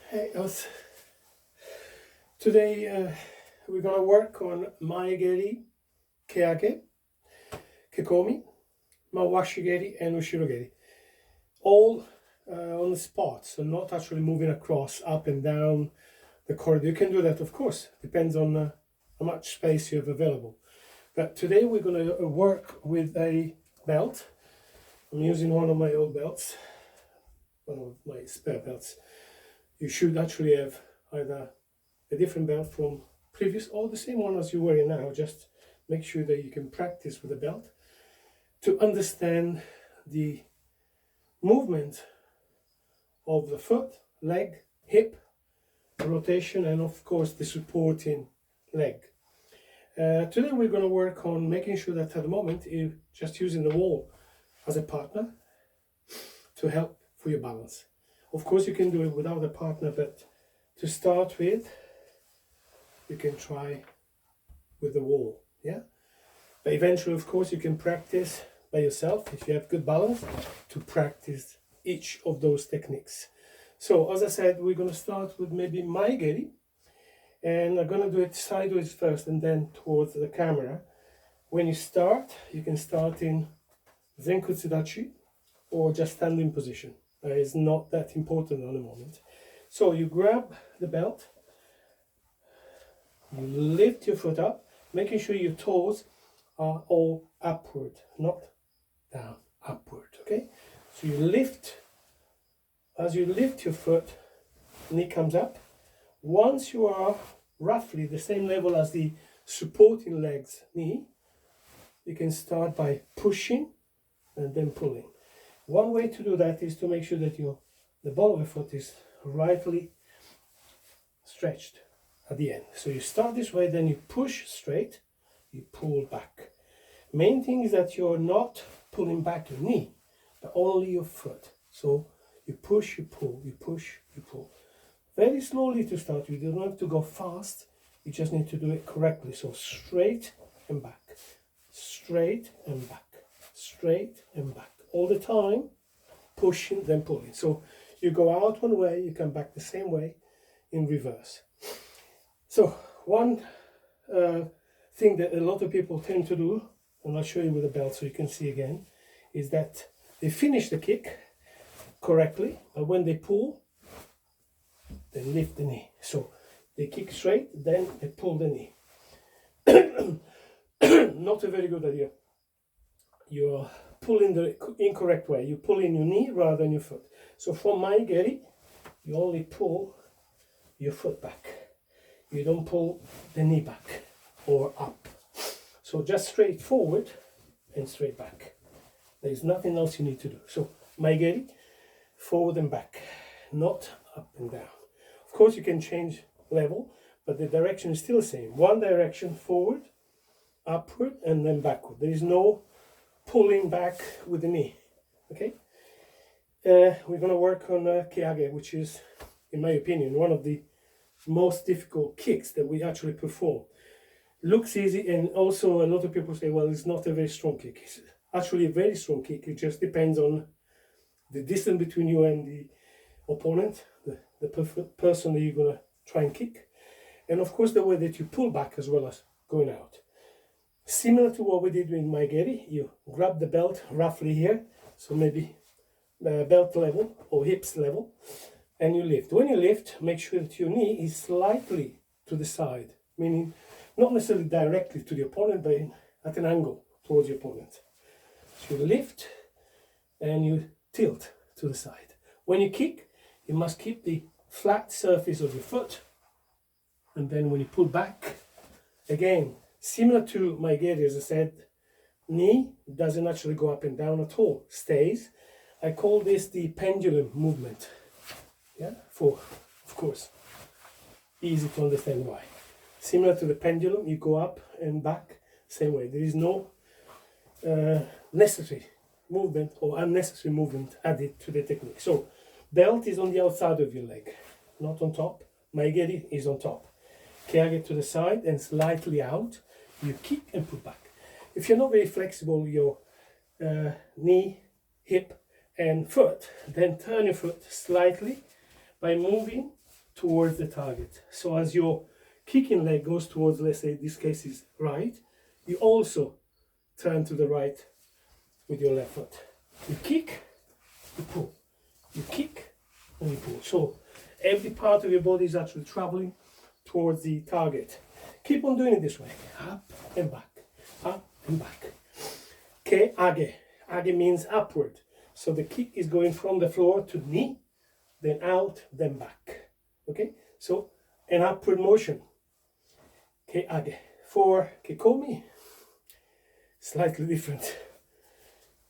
Hey, today we're gonna work on maegeri, keage, kekomi, mawashigeri, and ushirogeri. All on the spot, so not actually moving across, up and down the corridor. You can do that, of course, depends on how much space you have available. But today we're gonna work with a belt. I'm using one of my old belts, one of my spare belts. You should actually have either a different belt from previous or the same one as you're wearing now. Just make sure that you can practice with the belt to understand the movement of the foot, leg, hip, rotation, and of course the supporting leg. Today we're going to work on making sure that at the moment you're just using the wall as a partner to help for your balance. Of course you can do it without a partner, but to start with you can try with the wall, yeah? But eventually, of course, you can practice by yourself if you have good balance to practice each of those techniques. So, as I said, we're going to start with maybe maegeri, and I'm going to do it sideways first and then towards the camera. When you start, you can start in zenkutsudachi or just standing position. It's not that important at the moment. So, you grab the belt. You lift your foot up, making sure your toes are all upward, not down, upward, okay? So you lift, as you lift your foot, knee comes up. Once you are roughly the same level as the supporting leg's knee, you can start by pushing and then pulling. One way to do that is to make sure that the ball of the foot is rightly stretched at the end. So you start this way, then you push straight, you pull back. Main thing is that you're not pulling back your knee, but only your foot. So you push, you pull, you push, you pull. Very slowly to start with. You don't have to go fast, you just need to do it correctly. So straight and back, straight and back, straight and back. All the time, pushing, then pulling. So you go out one way, you come back the same way in reverse. So one thing that a lot of people tend to do, and I'll show you with the belt so you can see again, is that they finish the kick correctly, but when they pull, they lift the knee. So they kick straight, then they pull the knee. Not a very good idea. You're pulling the incorrect way. You pull in your knee rather than your foot. So from maegeri, you only pull your foot back. You don't pull the knee back or up. So just straight forward and straight back. There is nothing else you need to do. So maegeri, forward and back, not up and down. Of course you can change level, but the direction is still the same. One direction, forward, upward, and then backward. There is no pulling back with the knee. Okay? We're going to work on keage, which is, in my opinion, one of the most difficult kicks that we actually perform. Looks easy, and also a lot of people say, well, it's not a very strong kick. It's actually a very strong kick. It just depends on the distance between you and the opponent, the person that you're going to try and kick, and of course the way that you pull back as well as going out. Similar to what we did with maegeri, you grab the belt roughly here, so maybe belt level or hips level, and you lift. When you lift, make sure that your knee is slightly to the side, meaning not necessarily directly to the opponent, but at an angle towards the opponent. So you lift and you tilt to the side. When you kick, you must keep the flat surface of your foot, and then when you pull back, again, similar to maegeri, as I said, knee doesn't actually go up and down at all, stays. I call this the pendulum movement. Yeah, for, of course, easy to understand why. Similar to the pendulum, you go up and back, same way. There is no necessary movement or unnecessary movement added to the technique. So, belt is on the outside of your leg, not on top. Maegeri is on top. Keage to the side and slightly out. You kick and pull back. If you're not very flexible, your knee, hip, and foot, then turn your foot slightly by moving towards the target. So as your kicking leg goes towards, let's say this case is right, you also turn to the right with your left foot. You kick, you pull. You kick and you pull. So every part of your body is actually traveling towards the target. Keep on doing it this way. Up and back. Up and back. Ke age. Age means upward. So the kick is going from the floor to knee, then out, then back. Okay? So an upward motion. Ke age. For kekomi, slightly different.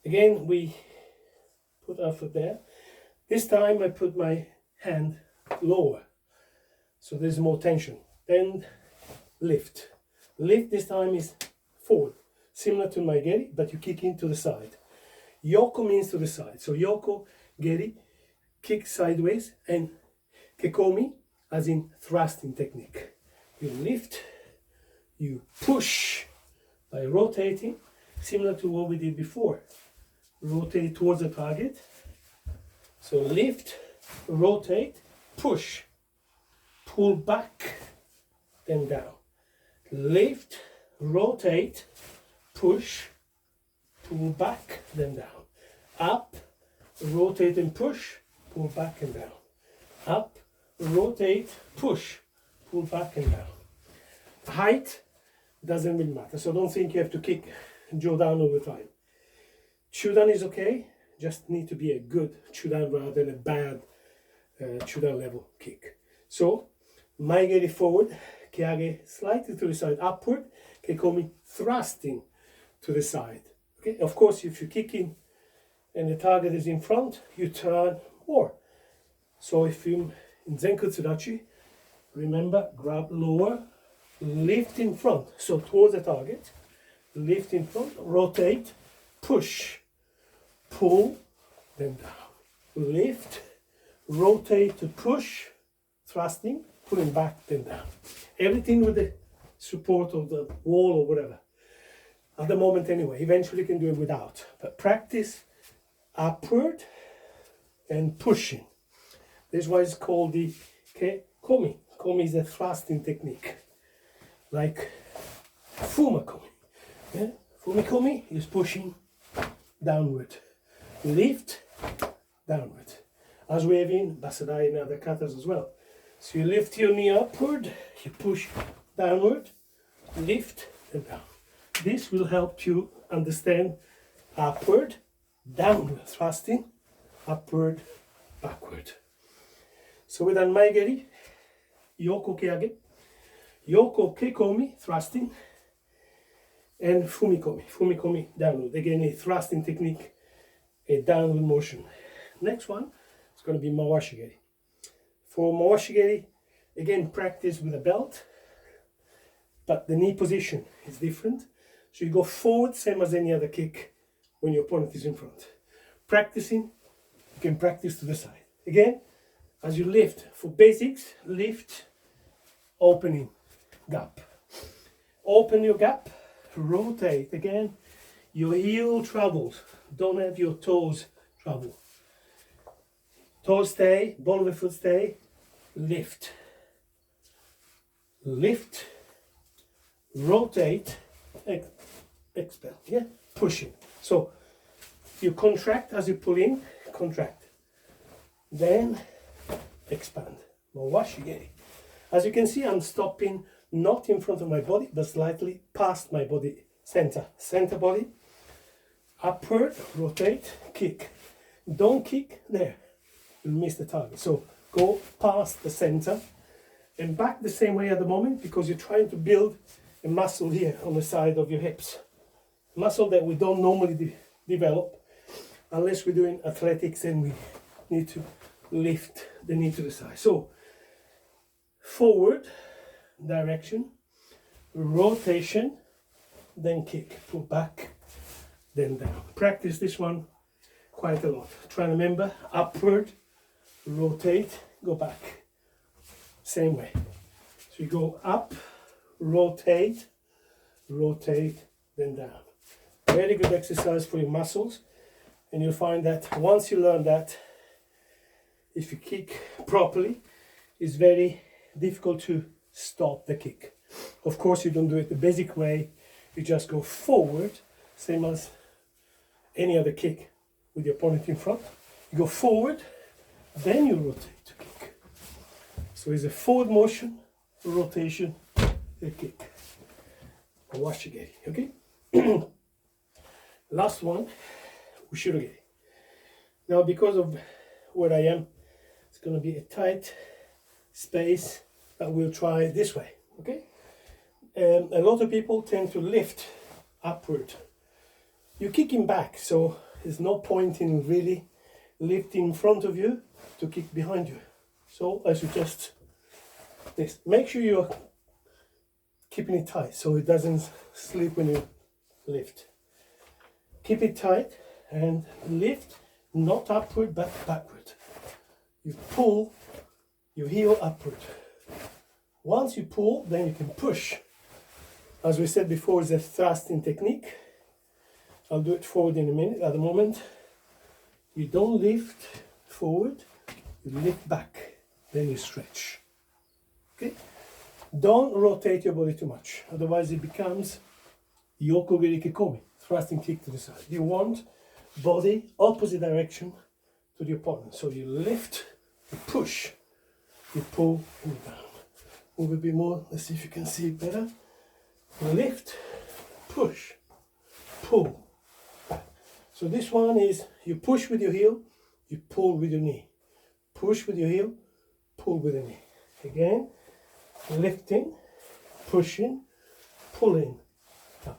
Again, we put our foot there. This time I put my hand lower. So there's more tension. Then lift. Lift this time is forward. Similar to my geri, but you kick into the side. Yoko means to the side. So yoko, geri, kick sideways, and kekomi, as in thrusting technique. You lift, you push by rotating, similar to what we did before. Rotate towards the target. So lift, rotate, push, pull back, then down. Lift, rotate, push, pull back, then down. Up, rotate and push, pull back and down. Up, rotate, push, pull back and down. Height doesn't really matter, so don't think you have to kick jaw down all the time. Chudan is okay, just need to be a good chudan rather than a bad chudan level kick. So, maigeri forward, keage slightly to the side upward, kekomi thrusting to the side. Okay, of course, if you're kicking and the target is in front, you turn more. So if you in Zenkutsudachi, remember, grab lower, lift in front, so towards the target, lift in front, rotate, push, pull, then down. Lift, rotate to push, thrusting, pulling back, then down. Everything with the support of the wall or whatever. At the moment anyway, eventually you can do it without. But practice upward and pushing. This is why it's called the komi. Komi is a thrusting technique. Like fumakomi. Yeah? Fumikomi is pushing downward. Lift, downward. As we have in Basadai and other katas as well. So you lift your knee upward, you push downward, lift and down. This will help you understand upward, downward thrusting, upward, backward. So with Anmaigeri, Yoko Keage, Yoko Kekomi, thrusting, and Fumikomi, downward. Again, a thrusting technique, a downward motion. Next one is going to be Mawashigeri. For Mawashigeri, again, practice with a belt, but the knee position is different. So you go forward, same as any other kick when your opponent is in front. Practicing, you can practice to the side. Again, as you lift, for basics, lift, opening, gap. Open your gap, rotate. Again, your heel travels. Don't have your toes travel. Toes stay, ball of the foot stay, lift. Lift, rotate, expel, yeah, pushing. So you contract as you pull in, contract. Then expand. Mawashigeri. As you can see, I'm stopping not in front of my body, but slightly past my body center. Center body, upward, rotate, kick. Don't kick there, you'll miss the target. So go past the center and back the same way at the moment, because you're trying to build a muscle here on the side of your hips. Muscle that we don't normally develop unless we're doing athletics and we need to lift the knee to the side. So forward direction, rotation, then kick, pull back, then down. Practice this one quite a lot. Try to remember, upward, rotate, go back. Same way. So you go up, rotate, rotate, then down. Very good exercise for your muscles, and you'll find that once you learn that, if you kick properly, it's very difficult to stop the kick. Of course, you don't do it the basic way. You just go forward, same as any other kick with your opponent in front. You go forward, then you rotate to kick. So it's a forward motion, rotation, a kick. Washigeri, okay? Last one, ushirogeri. Now, because of where I am, it's going to be a tight space, but we'll try this way, okay? A lot of people tend to lift upward. You're kicking back, so there's no point in really lifting in front of you to kick behind you. So I suggest this. Make sure you're keeping it tight so it doesn't slip when you lift. Keep it tight and lift, not upward but backward. You pull your heel upward. Once you pull, then you can push. As we said before, it's a thrusting technique. I'll do it forward in a minute. At the moment, you don't lift forward, you lift back, then you stretch. Okay? Don't rotate your body too much, otherwise it becomes yokogeri kekomi, thrusting kick to the side. You want body opposite direction to the opponent. So you lift, you push, you pull, move down. Move a bit more, let's see if you can see it better. Lift, push, pull, back. So this one is you push with your heel, you pull with your knee. Push with your heel, pull with the knee. Again, lifting, pushing, pulling. Down.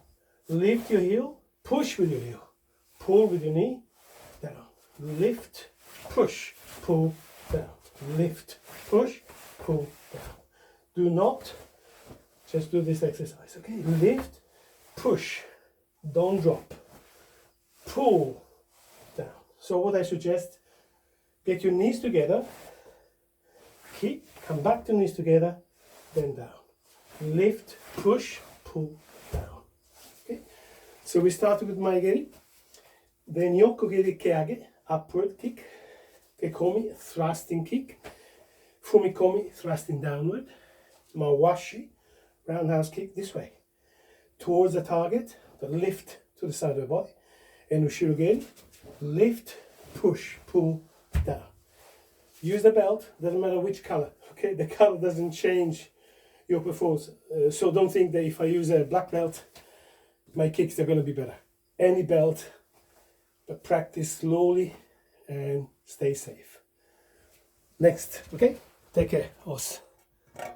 Lift your heel, push with your heel, pull with your knee, down. Lift, push, pull, down. Lift, push, pull, down. Do not just do this exercise, okay? Lift, push, don't drop, pull, down. So what I suggest, get your knees together, kick, come back to knees together, then down. Lift, push, pull, down. Okay? So we started with maigeri, then yokogeri keage, upward kick, kekomi, thrusting kick, fumikomi, thrusting downward, mawashi, roundhouse kick this way, towards the target, the lift to the side of the body, and ushirogeri, lift, push, pull, down. Use the belt, doesn't matter which color, okay? The color doesn't change your performance. So don't think that if I use a black belt, my kicks are going to be better. Any belt, but practice slowly and stay safe. Next, okay? Take care, os.